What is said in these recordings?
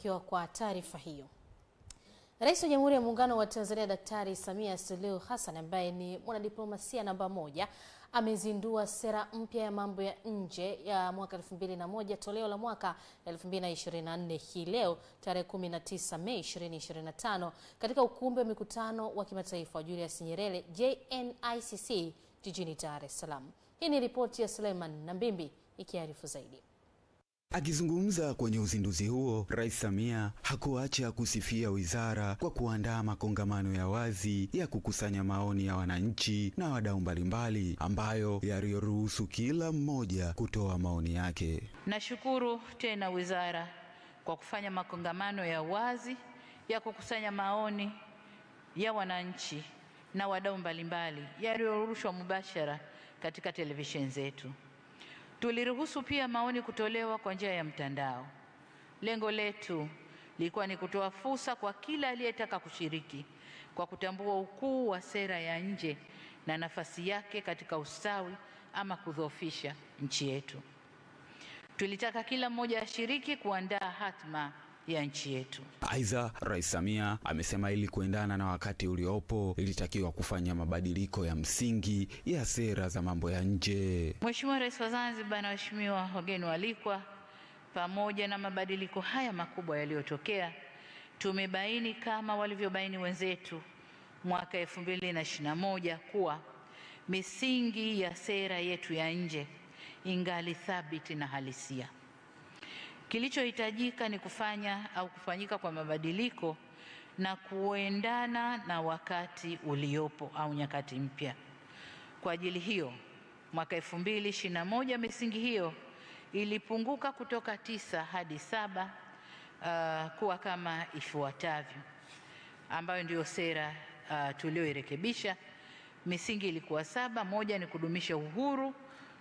kubarikiwa kwa taarifa hiyo. Rais wa Jamhuri ya Muungano wa Tanzania Daktari Samia Suluhu Hassan, ambaye ni mwanadiplomasia namba 1, amezindua sera mpya ya mambo ya nje ya mwaka 2001 toleo la mwaka 2024 hii leo tarehe 19 Mei 2025 katika ukumbi wa mikutano wa kimataifa wa Julius Nyerere JNICC jijini Dar es Salaam. Hii ni ripoti ya Suleiman Nambimbi ikiarifu zaidi. Akizungumza kwenye uzinduzi huo, Rais Samia hakuacha kusifia wizara kwa kuandaa makongamano ya wazi ya kukusanya maoni ya wananchi na wadau mbalimbali ambayo yaliyoruhusu kila mmoja kutoa maoni yake. Nashukuru tena wizara kwa kufanya makongamano ya wazi ya kukusanya maoni ya wananchi na wadau mbalimbali yaliyorushwa mubashara katika televisheni zetu. Tuliruhusu pia maoni kutolewa kwa njia ya mtandao. Lengo letu lilikuwa ni kutoa fursa kwa kila aliyetaka kushiriki kwa kutambua ukuu wa sera ya nje na nafasi yake katika ustawi ama kudhoofisha nchi yetu. Tulitaka kila mmoja ashiriki kuandaa hatma ya nchi yetu. Aidha, Rais Samia amesema ili kuendana na wakati uliopo ilitakiwa kufanya mabadiliko ya msingi ya sera za mambo ya nje. Mheshimiwa Rais wa Zanzibar na waheshimiwa wageni waalikwa, pamoja na mabadiliko haya makubwa yaliyotokea, tumebaini kama walivyobaini wenzetu mwaka 2021 kuwa misingi ya sera yetu ya nje ingali thabiti na halisia. Kilichohitajika ni kufanyika kwa mabadiliko na kuendana na wakati uliopo au nyakati mpya. Kwa ajili hiyo, mwaka 2021 misingi hiyo ilipunguka kutoka 9 hadi 7 kuwa kama ifuatavyo, ambayo ndio sera tulioirekebisha. Misingi ilikuwa 7. Moja ni kudumisha uhuru,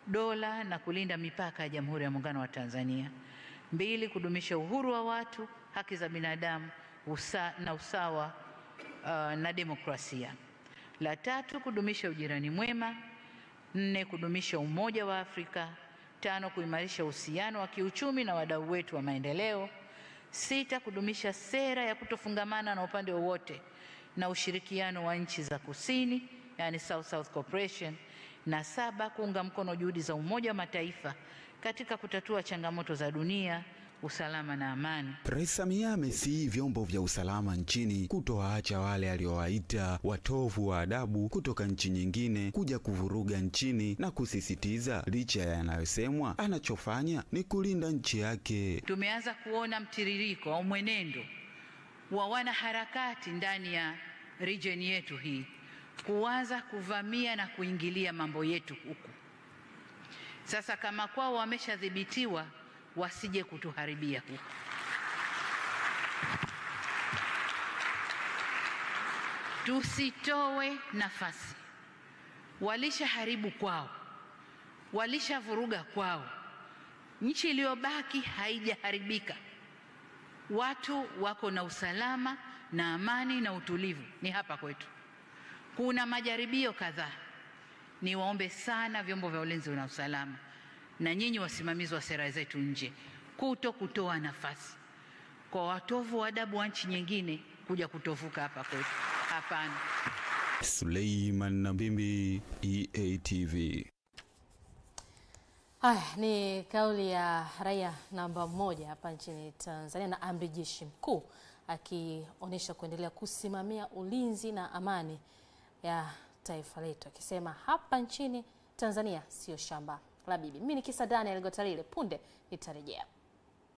dola na kulinda mipaka ya Jamhuri ya Muungano wa Tanzania. 2, kudumisha uhuru wa watu, haki za binadamu, usawa na demokrasia. La 3, kudumisha ujirani mwema. 4, kudumisha umoja wa Afrika. 5, kuimarisha uhusiano wa kiuchumi na wadau wetu wa maendeleo. 6, kudumisha sera ya kutofungamana na upande wowote na ushirikiano wa nchi za kusini, yani South-South Cooperation. Na 7, kuunga mkono juhudi za Umoja wa Mataifa katika kutatua changamoto za dunia, usalama na amani. Rais Samia amesihi vyombo vya usalama nchini kutoacha wale aliowaita watovu wa adabu kutoka nchi nyingine kuja kuvuruga nchini na kusisitiza licha ya yanayosemwa anachofanya ni kulinda nchi yake. Tumeanza kuona mtiririko au mwenendo wa wanaharakati ndani ya region yetu hii kuanza kuvamia na kuingilia mambo yetu huku. Sasa kama kwao wameshadhibitiwa, wasije kutuharibia huku. Tusitoe nafasi. Walishaharibu kwao, walishavuruga kwao. Nchi iliyobaki haijaharibika. Watu wako na usalama na amani na utulivu ni hapa kwetu. Kuna majaribio kadhaa. Niwaombe sana vyombo vya ulinzi na usalama na nyinyi wasimamizi wa sera zetu nje kutoa nafasi kwa watovu wa adabu wa nchi nyingine kuja kutovuka hapa kwetu. Hapana. Suleiman Nambimbi, EATV. Ni kauli ya raia namba 1 hapa nchini Tanzania na amri jeshi mkuu akionyesha kuendelea kusimamia ulinzi na amani ya taifa letu, akisema hapa nchini Tanzania sio shamba la bibi. Mimi ni Kisa Daniel Gotalile, punde nitarejea.